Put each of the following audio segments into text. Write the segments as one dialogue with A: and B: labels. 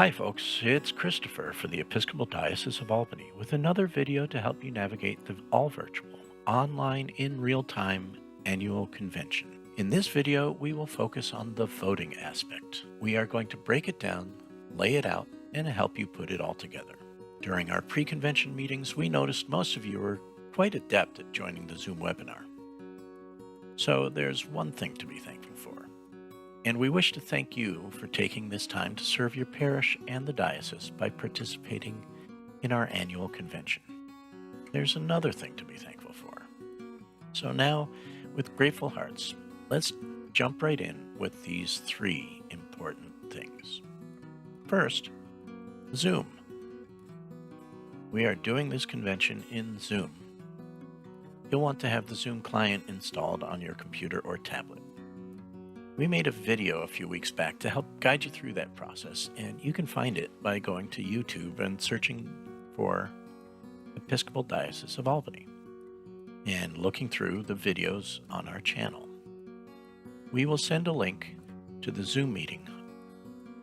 A: Hi folks, it's Christopher for the Episcopal Diocese of Albany with another video to help you navigate the all-virtual, online in real-time annual convention. In this video, we will focus on the voting aspect. We are going to break it down, lay it out, and help you put it all together. During our pre-convention meetings, we noticed most of you were quite adept at joining the Zoom webinar. So there's one thing to be thankful for. And we wish to thank you for taking this time to serve your parish and the diocese by participating in our annual convention. There's another thing to be thankful for. So now, with grateful hearts, let's jump right in with these three important things. First, Zoom. We are doing this convention in Zoom. You'll want to have the Zoom client installed on your computer or tablet. We made a video a few weeks back to help guide you through that process, and you can find it by going to YouTube and searching for Episcopal Diocese of Albany and looking through the videos on our channel. We will send a link to the Zoom meeting.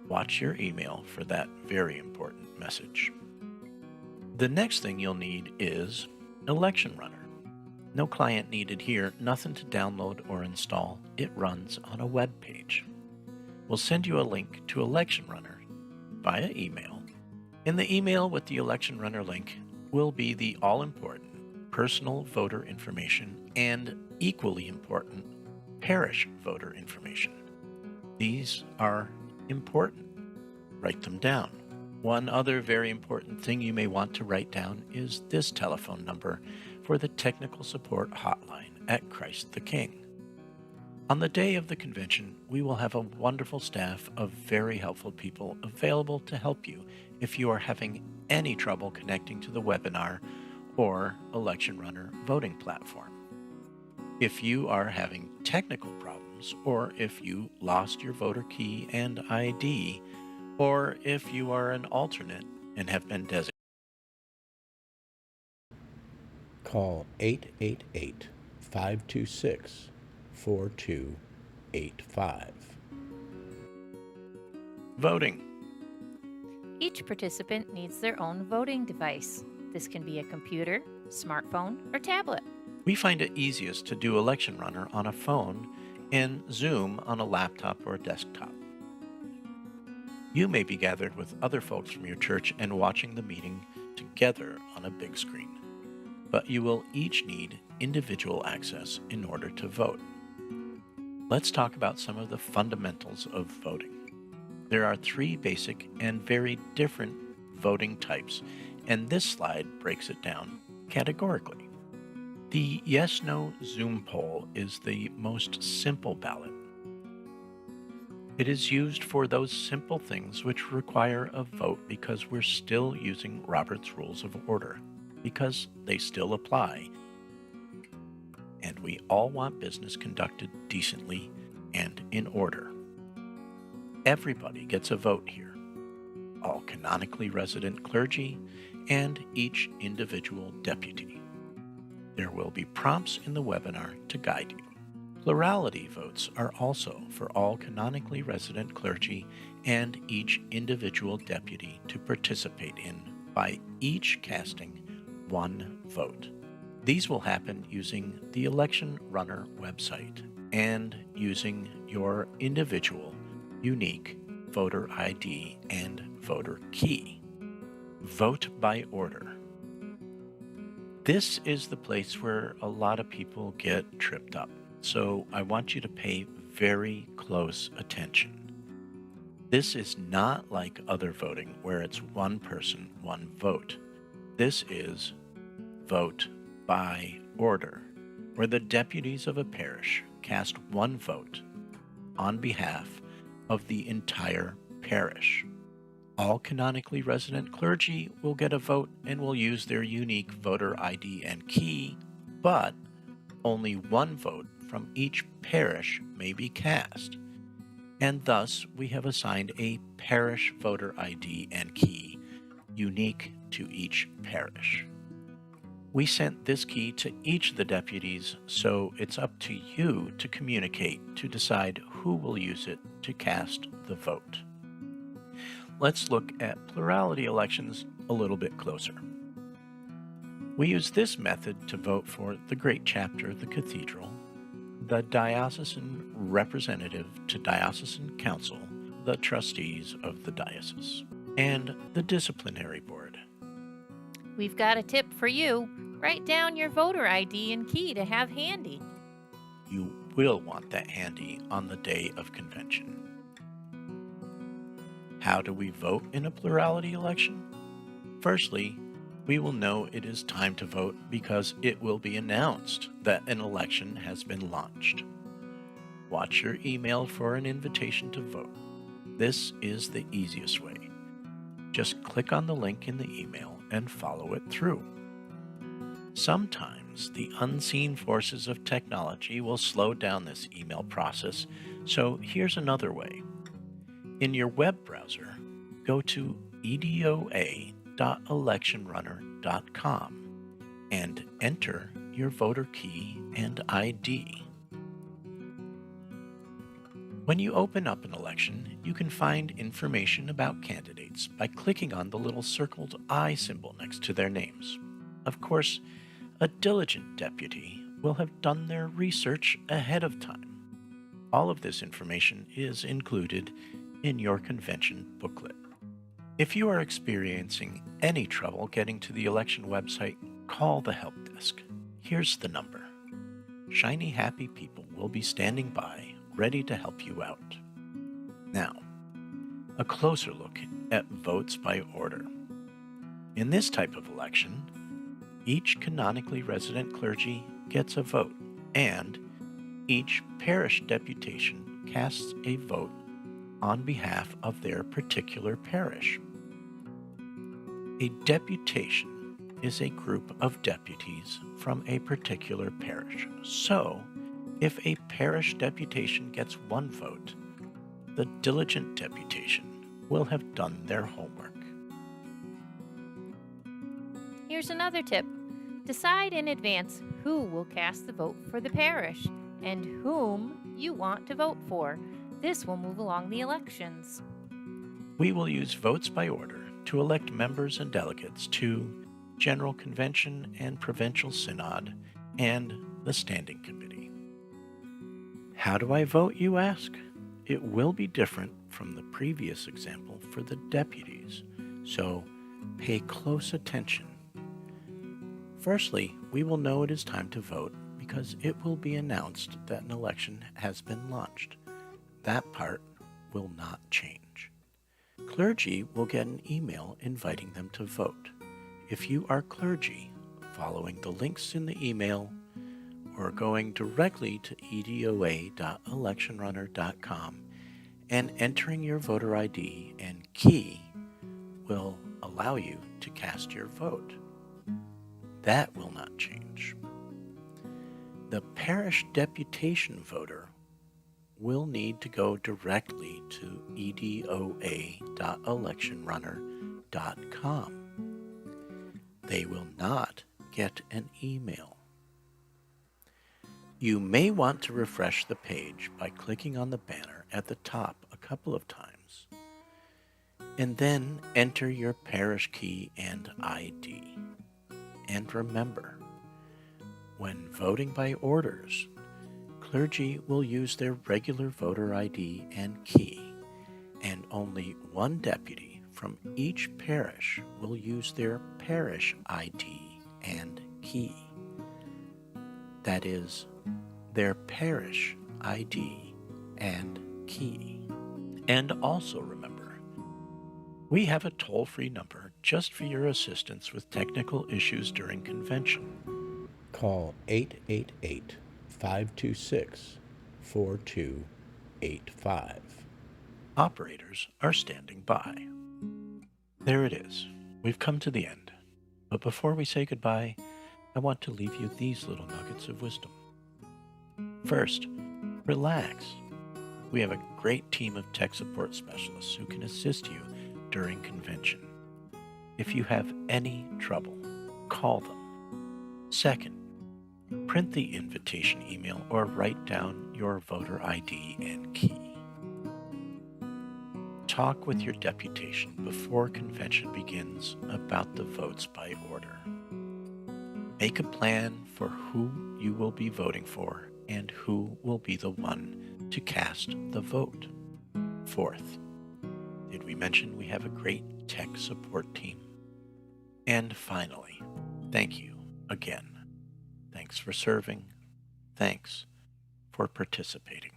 A: Watch your email for that very important message. The next thing you'll need is Election Runner. No client needed here, nothing to download or install. It runs on a web page. We'll send you a link to Election Runner via email. In the email with the Election Runner link will be the all-important personal voter information and equally important parish voter information. These are important. Write them down. One other very important thing you may want to write down is this telephone number for the technical support hotline at Christ the King. On the day of the convention, we will have a wonderful staff of very helpful people available to help you if you are having any trouble connecting to the webinar or Election Runner voting platform. If you are having technical problems, or if you lost your voter key and ID, or if you are an alternate and have been designated, call 888-526-4285. Voting.
B: Each participant needs their own voting device. This can be a computer, smartphone, or tablet.
A: We find it easiest to do Election Runner on a phone and Zoom on a laptop or a desktop. You may be gathered with other folks from your church and watching the meeting together on a big screen, but you will each need individual access in order to vote. Let's talk about some of the fundamentals of voting. There are three basic and very different voting types, and this slide breaks it down categorically. The yes-no Zoom poll is the most simple ballot. It is used for those simple things which require a vote because we're still using Robert's Rules of Order, because they still apply, and we all want business conducted decently and in order. Everybody gets a vote here, all canonically resident clergy and each individual deputy. There will be prompts in the webinar to guide you. Plurality votes are also for all canonically resident clergy and each individual deputy to participate in by each casting one vote. These will happen using the Election Runner website and using your individual unique voter ID and voter key. Vote by order. This is the place where a lot of people get tripped up, so I want you to pay very close attention. This is not like other voting where it's one person, one vote. This is vote by order, where the deputies of a parish cast one vote on behalf of the entire parish. All canonically resident clergy will get a vote and will use their unique voter ID and key, but only one vote from each parish may be cast, and thus we have assigned a parish voter ID and key unique to each parish. We sent this key to each of the deputies, so it's up to you to communicate to decide who will use it to cast the vote. let's look at plurality elections a little bit closer. We use this method to vote for the great chapter of the cathedral, the diocesan representative to diocesan council, the trustees of the diocese, and the disciplinary board.
B: We've got a tip for you. Write down your voter ID and key to have handy.
A: You will want that handy on the day of convention. How do we vote in a plurality election? Firstly, we will know it is time to vote because it will be announced that an election has been launched. Watch your email for an invitation to vote. This is the easiest way. Just click on the link in the email and follow it through. Sometimes the unseen forces of technology will slow down this email process, so here's another way. In your web browser, go to edoa.electionrunner.com and enter your voter key and ID. When you open up an election, you can find information about candidates by clicking on the little circled I symbol next to their names. Of course, a diligent deputy will have done their research ahead of time. All of this information is included in your convention booklet. If you are experiencing any trouble getting to the election website, call the help desk. Here's the number. Shiny, happy people will be standing by, ready to help you out. Now, a closer look at votes by order. In this type of election, each canonically resident clergy gets a vote, and each parish deputation casts a vote on behalf of their particular parish. A deputation is a group of deputies from a particular parish. So, if a parish deputation gets one vote, the diligent deputation will have done their homework.
B: Here's another tip. Decide in advance who will cast the vote for the parish and whom you want to vote for. This will move along the elections.
A: We will use votes by order to elect members and delegates to General Convention and Provincial Synod and the Standing Committee. How do I vote, you ask? It will be different from the previous example for the deputies, so pay close attention. Firstly, we will know it is time to vote because it will be announced that an election has been launched. That part will not change. Clergy will get an email inviting them to vote. If you are clergy, following the links in the email or going directly to edoa.electionrunner.com and entering your voter ID and key will allow you to cast your vote. That will not change. The parish deputation voter will need to go directly to edoa.electionrunner.com. They will not get an email. You may want to refresh the page by clicking on the banner at the top a couple of times, and then enter your parish key and ID. And remember, when voting by orders, clergy will use their regular voter ID and key, and only one deputy from each parish will use their parish ID and key. That is, their parish ID and key. And also remember, we have a toll-free number just for your assistance with technical issues during convention. Call 888-526-4285. Operators are standing by. There it is. We've come to the end. But before we say goodbye, I want to leave you these little nuggets of wisdom. First, relax. We have a great team of tech support specialists who can assist you during convention. If you have any trouble, call them. Second, print the invitation email or write down your voter ID and key. Talk with your deputation before convention begins about the votes by order. Make a plan for who you will be voting for and who will be the one to cast the vote. Fourth, did we mention we have a great tech support team? And finally, thank you again. Thanks for serving. Thanks for participating.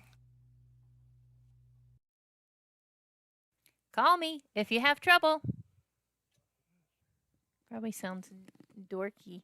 B: Call me if you have trouble. Probably sounds dorky.